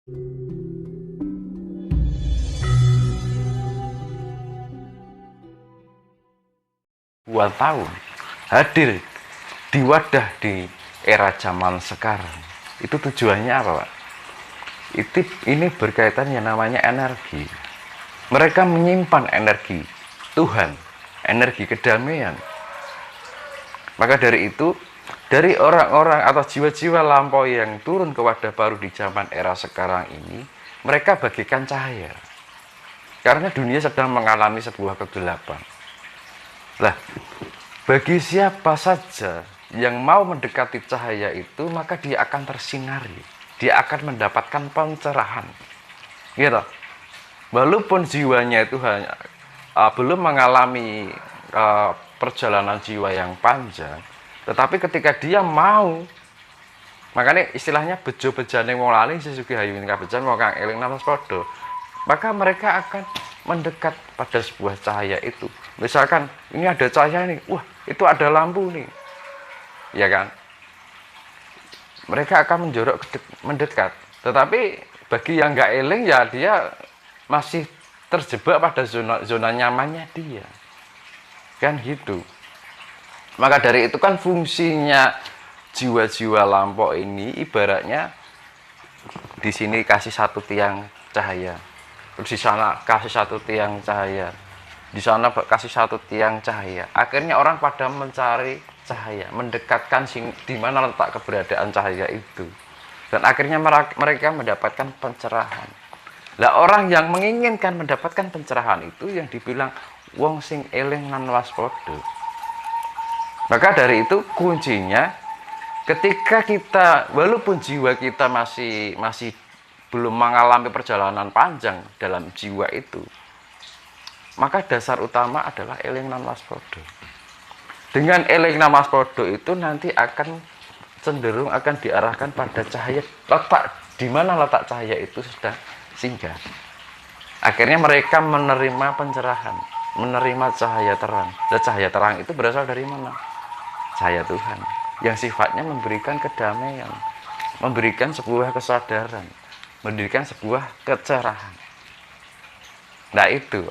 Tahun hadir di wadah di era zaman sekarang, itu tujuannya apa, Pak? Ini berkaitan yang namanya energi. Mereka menyimpan energi Tuhan, energi kedamaian. Maka dari itu, dari orang-orang atau jiwa-jiwa lampaui yang turun ke wadah baru di zaman era sekarang ini, mereka bagikan cahaya. Karena dunia sedang mengalami sebuah kegelapan. Lah, bagi siapa saja yang mau mendekati cahaya itu, maka dia akan tersinari. Dia akan mendapatkan pencerahan. Gitu. Walaupun jiwanya itu hanya belum mengalami perjalanan jiwa yang panjang, tetapi ketika dia mau, makanya istilahnya bejo bejane wong lali sesugi hayuning kabejan wong kang eling namas padha, maka mereka akan mendekat pada sebuah cahaya itu. Misalkan ini ada cahaya nih, wah itu ada lampu nih, ya kan? Mereka akan mendekat. Tetapi bagi yang nggak eling, ya dia masih terjebak pada zona nyamannya dia, kan gitu. Maka dari itu kan fungsinya jiwa-jiwa lampau ini ibaratnya di sini kasih satu tiang cahaya, terus di sana kasih satu tiang cahaya, di sana kasih satu tiang cahaya. Akhirnya orang pada mencari cahaya, mendekatkan di mana letak keberadaan cahaya itu, dan akhirnya mereka mendapatkan pencerahan. Lah orang yang menginginkan mendapatkan pencerahan itu yang dibilang wong sing eling lan waspada. Maka dari itu kuncinya, ketika kita walaupun jiwa kita masih belum mengalami perjalanan panjang dalam jiwa itu, maka dasar utama adalah eling lan waspada. Dengan eling lan waspada itu nanti akan cenderung akan diarahkan pada cahaya, letak di mana letak cahaya itu sudah singgah. Akhirnya mereka menerima pencerahan, menerima cahaya terang. Dan cahaya terang itu berasal dari mana? Cahaya Tuhan yang sifatnya memberikan kedamaian, memberikan sebuah kesadaran, memberikan sebuah kecerahan. Nah itu,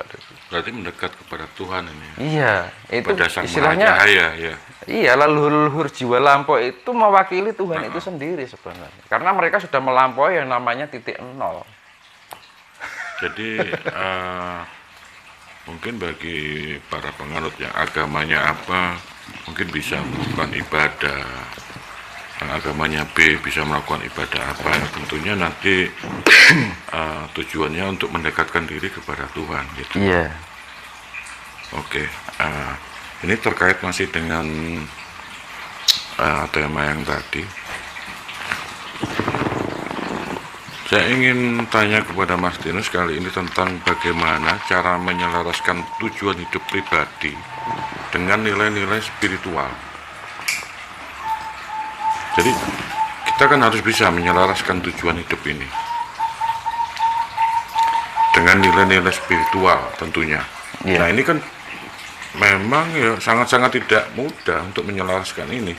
berarti mendekat kepada Tuhan ini. Iya, itu pada Sang istilahnya. Maha Cahaya, ya. Iya, leluhur jiwa lampau itu mewakili Tuhan itu sendiri sebenarnya. Karena mereka sudah melampaui yang namanya titik nol. Jadi mungkin bagi para penganut yang agamanya apa, mungkin bisa melakukan ibadah, yang agamanya B bisa melakukan ibadah apa, tentunya nanti tujuannya untuk mendekatkan diri kepada Tuhan gitu. Iya. Oke, ini terkait masih dengan tema yang tadi. Saya ingin tanya kepada Mas Tinus kali ini tentang bagaimana cara menyelaraskan tujuan hidup pribadi dengan nilai-nilai spiritual. Jadi kita kan harus bisa menyelaraskan tujuan hidup ini dengan nilai-nilai spiritual tentunya. Yeah. Nah ini kan memang ya sangat-sangat tidak mudah untuk menyelaraskan ini,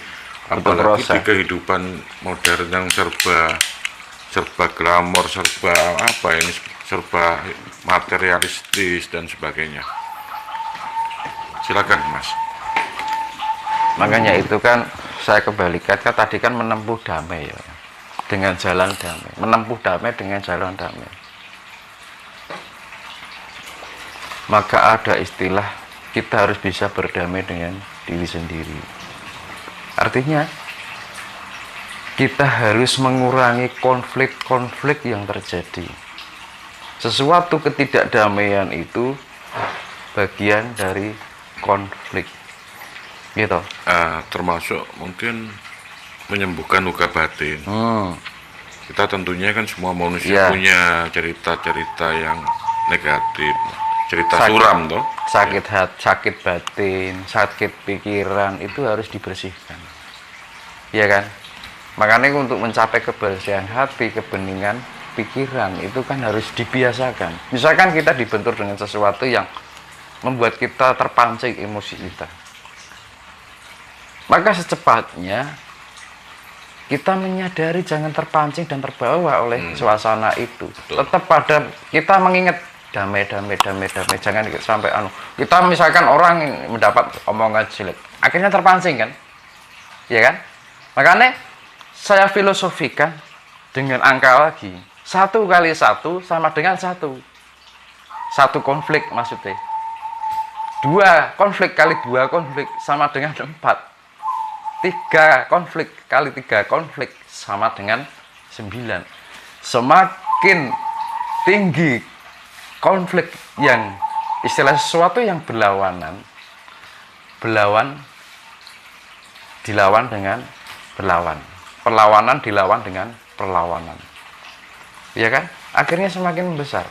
apalagi di kehidupan modern yang serba glamor, serba materialistis dan sebagainya. Silakan Mas. Makanya itu kan saya kembalikan, kan tadi kan menempuh damai ya, dengan jalan damai, menempuh damai dengan jalan damai. Maka ada istilah kita harus bisa berdamai dengan diri sendiri. Artinya kita harus mengurangi konflik-konflik yang terjadi. Sesuatu ketidakdamaian itu bagian dari konflik, gitu. Termasuk mungkin menyembuhkan luka batin. Kita tentunya kan semua manusia punya cerita-cerita yang negatif, cerita suram toh. Sakit hati, sakit batin, sakit pikiran itu harus dibersihkan, ya kan? Makanya untuk mencapai kebersihan hati, kebeningan pikiran itu kan harus dibiasakan. Misalkan kita dibentur dengan sesuatu yang membuat kita terpancing emosi kita, maka secepatnya kita menyadari jangan terpancing dan terbawa oleh suasana itu. Betul. Tetap pada kita mengingat damai, jangan sampai kita misalkan orang mendapat omongan jelek, akhirnya terpancing kan, ya kan? Makanya saya filosofikan dengan angka lagi, 1 kali 1 sama dengan 1 konflik maksudnya. 2 konflik kali 2 konflik sama dengan 4. 3 konflik kali 3 konflik sama dengan 9. Semakin tinggi konflik yang istilah sesuatu yang berlawanan, dilawan dengan berlawan, perlawanan dilawan dengan perlawanan, ya kan? Akhirnya semakin besar,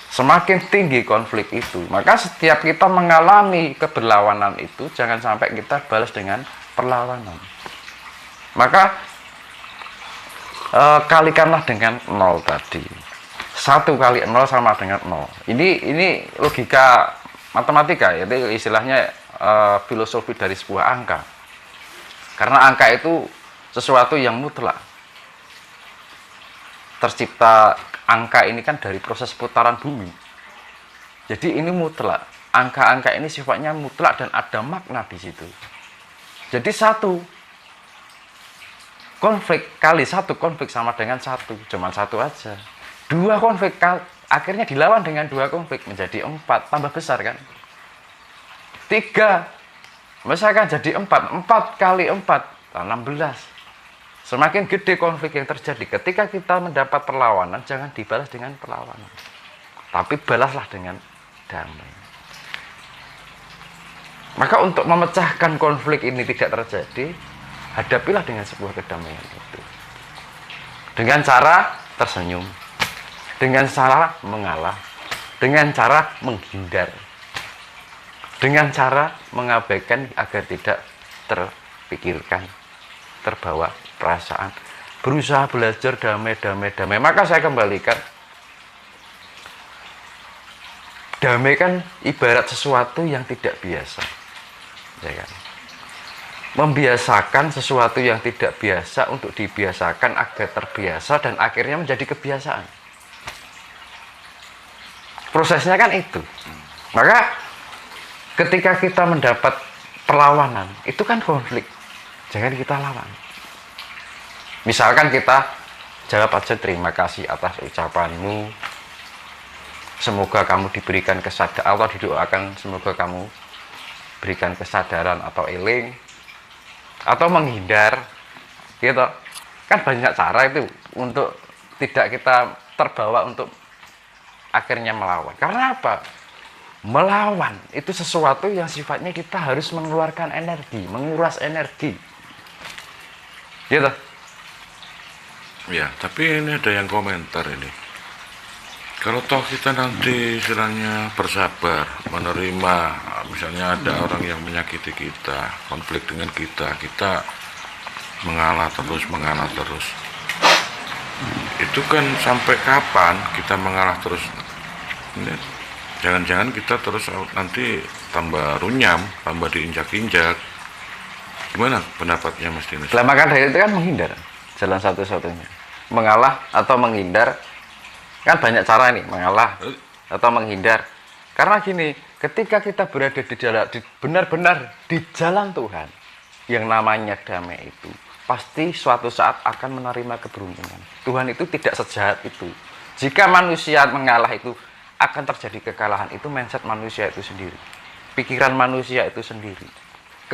semakin tinggi konflik itu. Maka setiap kita mengalami keberlawanan itu, jangan sampai kita balas dengan perlawanan. Maka kalikanlah dengan 0 tadi. 1 kali 0 sama dengan 0. Ini logika matematika, yaitu istilahnya filosofi dari sebuah angka. Karena angka itu sesuatu yang mutlak. Tercipta angka ini kan dari proses putaran bumi. Jadi ini mutlak. Angka-angka ini sifatnya mutlak dan ada makna di situ. Jadi 1 konflik kali 1 konflik sama dengan 1, cuma 1 aja. 2 konflik akhirnya dilawan dengan 2 konflik menjadi 4, tambah besar kan. 3 misalkan jadi 4 kali 4 16. Semakin gede konflik yang terjadi. Ketika kita mendapat perlawanan, jangan dibalas dengan perlawanan, tapi balaslah dengan damai. Maka untuk memecahkan konflik ini tidak terjadi, hadapilah dengan sebuah kedamaian itu. Dengan cara tersenyum, dengan cara mengalah, dengan cara menghindar, dengan cara mengabaikan agar tidak terpikirkan, terbawa perasaan, berusaha belajar damai. Maka saya kembalikan, damai kan ibarat sesuatu yang tidak biasa, ya kan? Membiasakan sesuatu yang tidak biasa untuk dibiasakan agar terbiasa dan akhirnya menjadi kebiasaan. Prosesnya kan itu. Maka ketika kita mendapat perlawanan, itu kan konflik. Jangan kita lawan. Misalkan kita jawab aja, terima kasih atas ucapanmu. Semoga kamu diberikan kesadaran, atau didoakan semoga kamu berikan kesadaran atau eling, atau menghindar, gitu. Kan banyak cara itu untuk tidak kita terbawa untuk akhirnya melawan. Karena apa? Melawan itu sesuatu yang sifatnya kita harus mengeluarkan energi, menguras energi, gitu. Ya, tapi ini ada yang komentar ini. Kalau toh kita nanti istilahnya bersabar, menerima, misalnya ada orang yang menyakiti kita, konflik dengan kita mengalah terus. Itu kan sampai kapan kita mengalah terus? Ini jangan-jangan kita terus nanti tambah runyam, tambah diinjak-injak. Gimana pendapatnya Mas Dinas? Maka dari itu kan menghindar, jalan satu-satunya. Mengalah atau menghindar, kan banyak cara nih, mengalah atau menghindar. Karena gini, ketika kita berada di jalan, benar-benar di jalan Tuhan, yang namanya damai itu, pasti suatu saat akan menerima keberuntungan. Tuhan itu tidak sejahat itu. Jika manusia mengalah itu, akan terjadi kekalahan. Itu mindset manusia itu sendiri, pikiran manusia itu sendiri,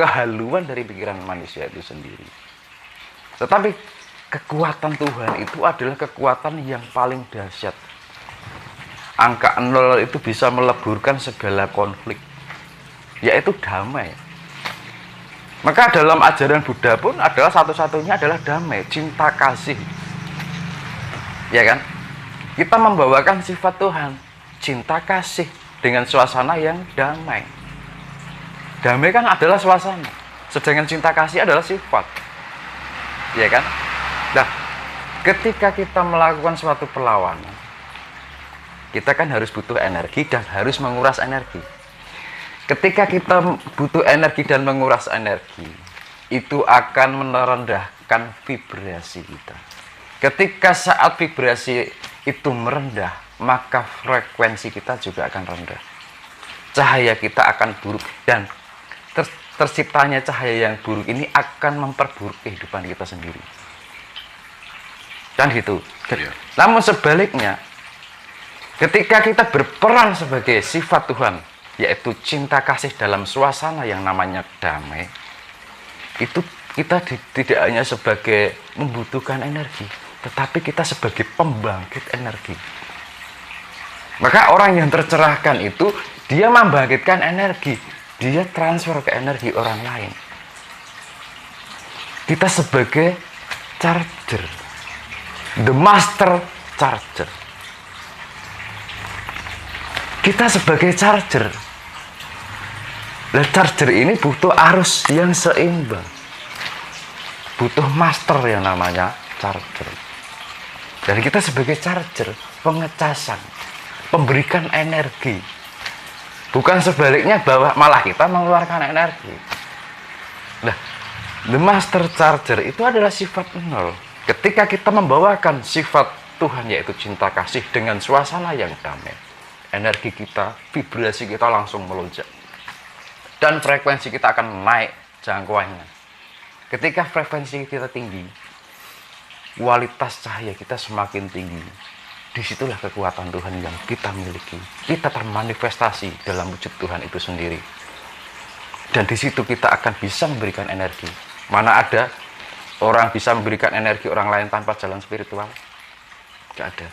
kehaluan dari pikiran manusia itu sendiri. Tetapi kekuatan Tuhan itu adalah kekuatan yang paling dahsyat. Angka 0 itu bisa meleburkan segala konflik, yaitu damai. Maka dalam ajaran Buddha pun adalah satu-satunya adalah damai, cinta kasih, ya kan? Kita membawakan sifat Tuhan, cinta kasih dengan suasana yang damai. Damai kan adalah suasana, sedangkan cinta kasih adalah sifat, ya kan? Nah, ketika kita melakukan suatu perlawanan, kita kan harus butuh energi dan harus menguras energi. Ketika kita butuh energi dan menguras energi, itu akan menyalakan vibrasi kita. Ketika saat vibrasi itu merendah, maka frekuensi kita juga akan rendah. Cahaya kita akan buruk, dan terciptanya cahaya yang buruk ini akan memperburuk kehidupan kita sendiri. Kan gitu. Iya. Namun sebaliknya, ketika kita berperan sebagai sifat Tuhan, yaitu cinta kasih dalam suasana yang namanya damai, itu kita tidak hanya sebagai membutuhkan energi, tetapi kita sebagai pembangkit energi. Maka orang yang tercerahkan itu, dia membangkitkan energi, dia transfer ke energi orang lain. Kita sebagai charger, the master charger. Kita sebagai charger. Nah, charger ini butuh arus yang seimbang. Butuh master yang namanya charger. Dan kita sebagai charger, pengecasan, memberikan energi. Bukan sebaliknya bahwa malah kita mengeluarkan energi. Nah, the master charger itu adalah sifat nol. Ketika kita membawakan sifat Tuhan, yaitu cinta kasih dengan suasana yang damai, energi kita, vibrasi kita langsung melonjak. Dan frekuensi kita akan naik jangkauannya. Ketika frekuensi kita tinggi, kualitas cahaya kita semakin tinggi. Disitulah kekuatan Tuhan yang kita miliki. Kita termanifestasi dalam wujud Tuhan itu sendiri. Dan di situ kita akan bisa memberikan energi. Mana ada orang bisa memberikan energi orang lain tanpa jalan spiritual? Tidak ada.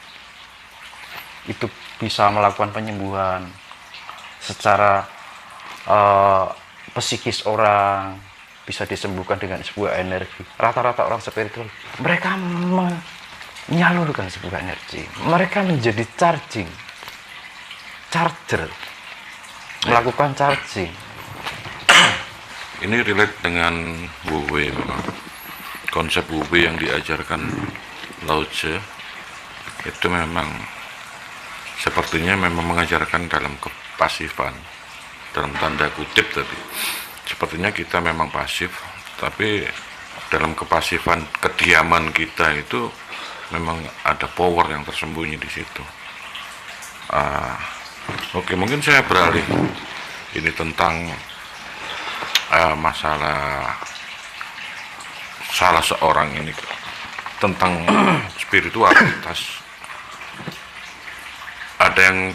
Itu bisa melakukan penyembuhan secara psikis orang, bisa disembuhkan dengan sebuah energi. Rata-rata orang spiritual, mereka menyalurkan sebuah energi. Mereka menjadi charger, melakukan charging. Ini relate dengan Wu Wei memang. Konsep Wu Wei yang diajarkan Lao Tzu itu memang sepertinya memang mengajarkan dalam kepasifan, dalam tanda kutip tadi. Sepertinya kita memang pasif, tapi dalam kepasifan, kediaman kita itu memang ada power yang tersembunyi di situ. Oke, mungkin saya beralih ini tentang masalah salah seorang ini tentang spiritualitas. Ada yang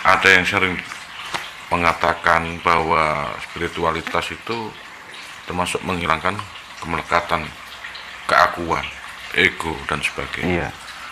ada yang sering mengatakan bahwa spiritualitas itu termasuk menghilangkan kemelekatan, keakuan, ego dan sebagainya. Iya.